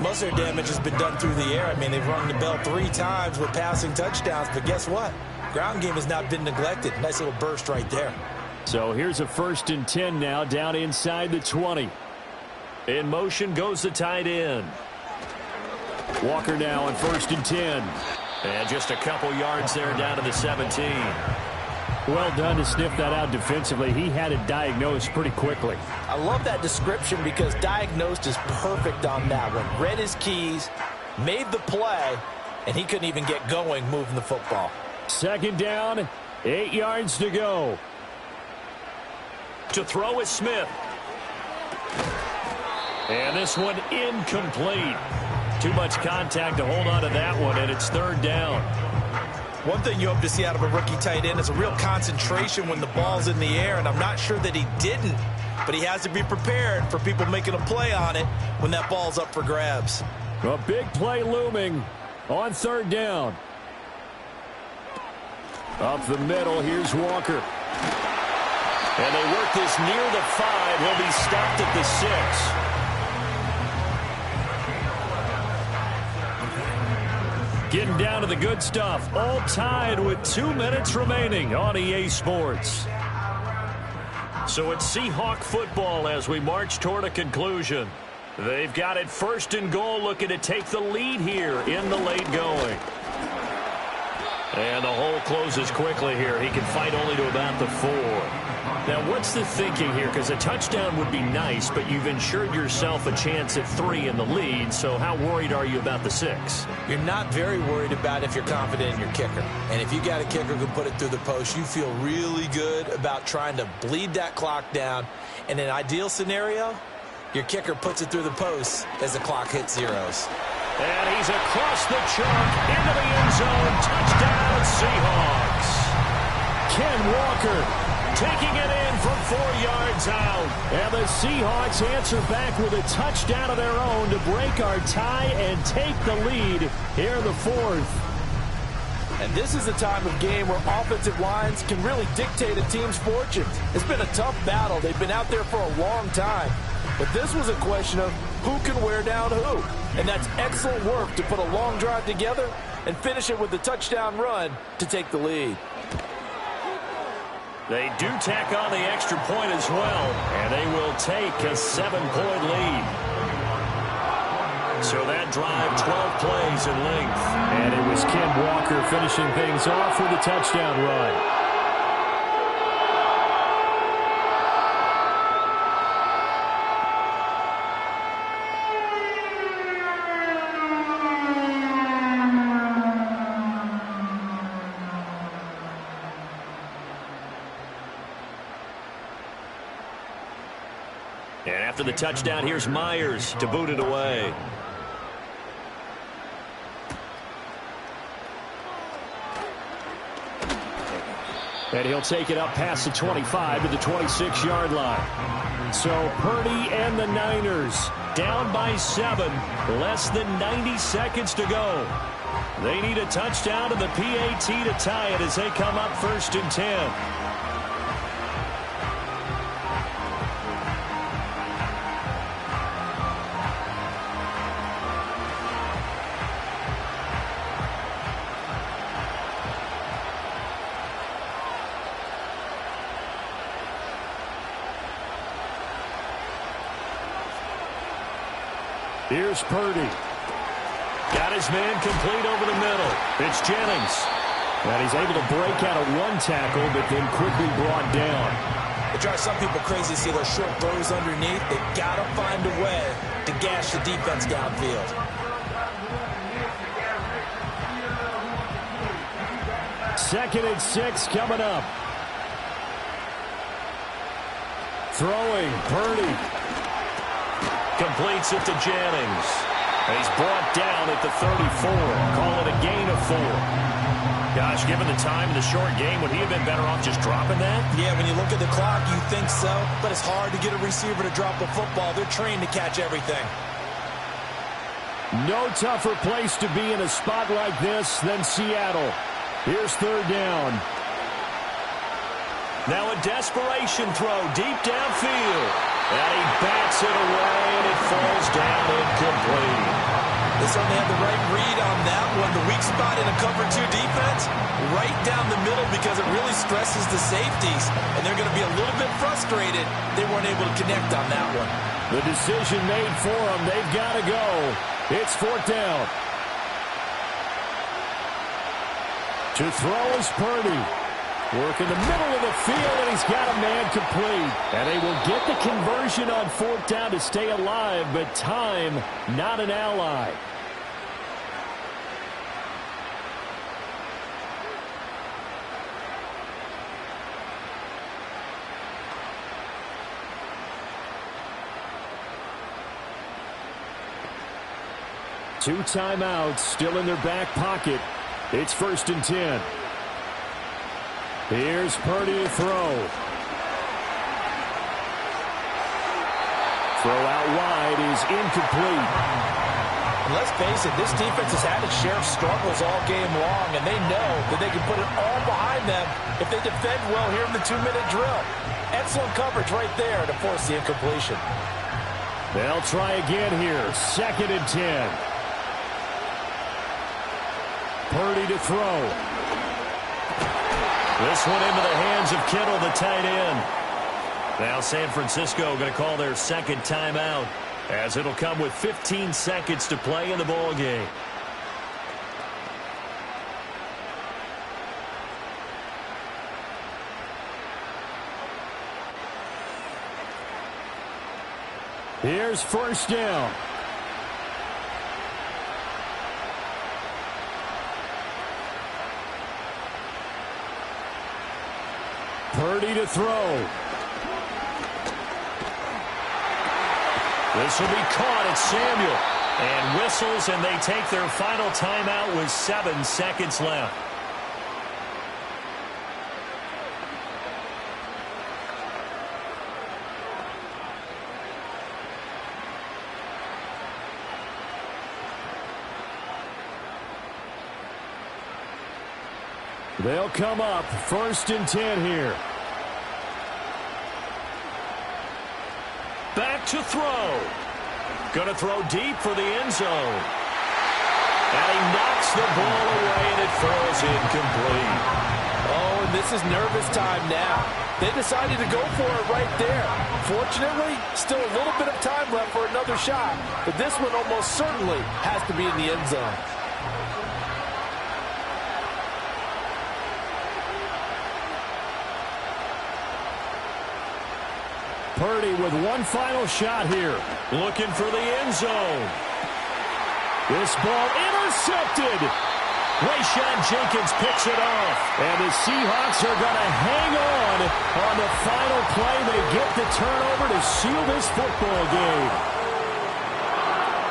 Most of their damage has been done through the air. I mean, they've rung the bell 3 times with passing touchdowns, but guess what? Ground game has not been neglected. Nice little burst right there. So here's a 1st and 10 now, down inside the 20. In motion goes the tight end. Walker now on 1st and 10. And just a couple yards there down to the 17. Well done to sniff that out defensively. He had it diagnosed pretty quickly. I love that description because diagnosed is perfect on that one. Read his keys, made the play, and he couldn't even get going moving the football. 2nd down, 8 yards to go. To throw is Smith. And this one incomplete. Too much contact to hold on to that one, and it's 3rd down. One thing you hope to see out of a rookie tight end is a real concentration when the ball's in the air, and I'm not sure that he didn't but he has to be prepared for people making a play on it when that ball's up for grabs. A big play looming on third down. Up the middle, here's Walker. And they work this near the 5. He'll be stopped at the 6. Getting down to the good stuff. All tied with 2 minutes remaining on EA Sports. So it's Seahawk football as we march toward a conclusion. They've got it first and goal, looking to take the lead here in the late going. And the hole closes quickly here. He can fight only to about the 4. Now, what's the thinking here? Because a touchdown would be nice, but you've ensured yourself a chance at 3 in the lead, so how worried are you about the 6? You're not very worried about if you're confident in your kicker. And if you got a kicker who can put it through the post, you feel really good about trying to bleed that clock down. In an ideal scenario, your kicker puts it through the post as the clock hits zeros. And he's across the chalk into the end zone. Touchdown, Seahawks. Ken Walker taking it in from 4 yards out. And the Seahawks answer back with a touchdown of their own to break our tie and take the lead here in the 4th. And this is the time of game where offensive lines can really dictate a team's fortunes. It's been a tough battle. They've been out there for a long time. But this was a question of who can wear down who. And that's excellent work to put a long drive together and finish it with a touchdown run to take the lead. They do tack on the extra point as well, and they will take a 7-point lead. So that drive, 12 plays in length. And it was Ken Walker finishing things off with a touchdown run. And after the touchdown, here's Myers to boot it away. And he'll take it up past the 25 to the 26-yard line. So Purdy and the Niners down by 7. Less than 90 seconds to go. They need a touchdown to the PAT to tie it as they come up 1st and 10. Here's Purdy. Got his man complete over the middle. It's Jennings. And he's able to break out of 1 tackle, but then quickly brought down. It drives some people crazy to see those short throws underneath. They've got to find a way to gash the defense downfield. Second and 6 coming up. Throwing, Purdy. Completes it to Jennings. And he's brought down at the 34. Call it a gain of 4. Gosh, given the time in the short game, would he have been better off just dropping that? Yeah, when you look at the clock, you think so. But it's hard to get a receiver to drop a football. They're trained to catch everything. No tougher place to be in a spot like this than Seattle. Here's 3rd down. Now a desperation throw deep downfield. And he bats it away, and it falls down incomplete. They certainly had the right read on that one. The weak spot in a cover 2 defense, right down the middle because it really stresses the safeties. And they're going to be a little bit frustrated they weren't able to connect on that one. The decision made for them. They've got to go. It's 4th down. To throw is Purdy. Work in the middle of the field, and he's got a man complete. And they will get the conversion on 4th down to stay alive, but time, not an ally. Two timeouts still in their back pocket. It's 1st and 10. Here's Purdy to throw. throw out wide is incomplete. And let's face it, this defense has had its share of struggles all game long, and they know that they can put it all behind them if they defend well here in the 2-minute drill. Excellent coverage right there to force the incompletion. They'll try again here. 2nd and 10. Purdy to throw. This one into the hands of Kittle, the tight end. Now San Francisco going to call their second timeout, as it'll come with 15 seconds to play in the ball game. Here's 1st down. Purdy to throw. This will be caught at Samuel. And whistles, and they take their final timeout with 7 seconds left. They'll come up 1st and 10 here. Back to throw. Going to throw deep for the end zone. And he knocks the ball away, and it falls incomplete. Oh, and this is nervous time now. They decided to go for it right there. Fortunately, still a little bit of time left for another shot, but this one almost certainly has to be in the end zone. Purdy with one final shot here. Looking for the end zone. This ball intercepted. Rayshawn Jenkins picks it off. And the Seahawks are going to hang on the final play. They get the turnover to seal this football game.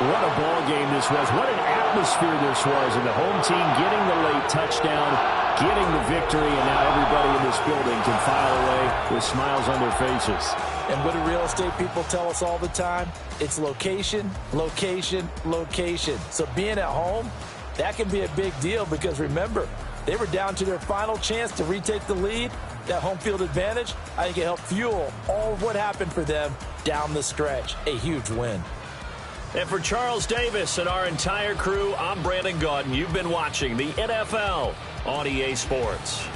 What a ball game this was. What an atmosphere this was. And the home team getting the late touchdown, getting the victory, and now everybody in this building can file away with smiles on their faces. And what do real estate people tell us all the time? It's location, location, location. So being at home, that can be a big deal because remember, they were down to their final chance to retake the lead. That home field advantage, I think it helped fuel all of what happened for them down the stretch. A huge win. And for Charles Davis and our entire crew, I'm Brandon Gaudin. You've been watching the NFL on EA Sports.